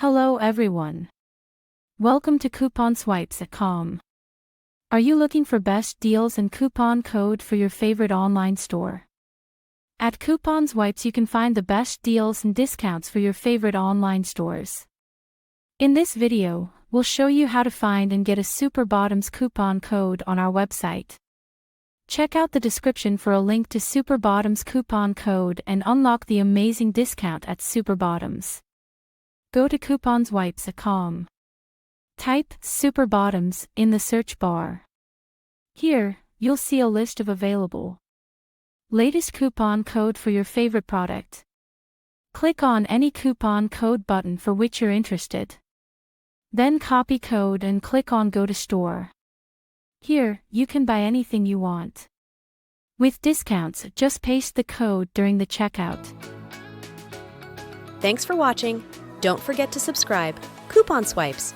Hello everyone. Welcome to couponswipes.com. Are you looking for best deals and coupon code for your favorite online store? At Couponswipes you can find the best deals and discounts for your favorite online stores. In this video, we'll show you how to find and get a Super Bottoms coupon code on our website. Check out the description for a link to Super Bottoms coupon code and unlock the amazing discount at Super Bottoms. Go to couponswipes.com. Type Super Bottoms in the search bar. Here, you'll see a list of available latest coupon code for your favorite product. Click on any coupon code button for which you're interested. Then copy code and click on Go to Store. Here, you can buy anything you want. With discounts, just paste the code during the checkout. Thanks for watching. Don't forget to subscribe. Coupon Swipes.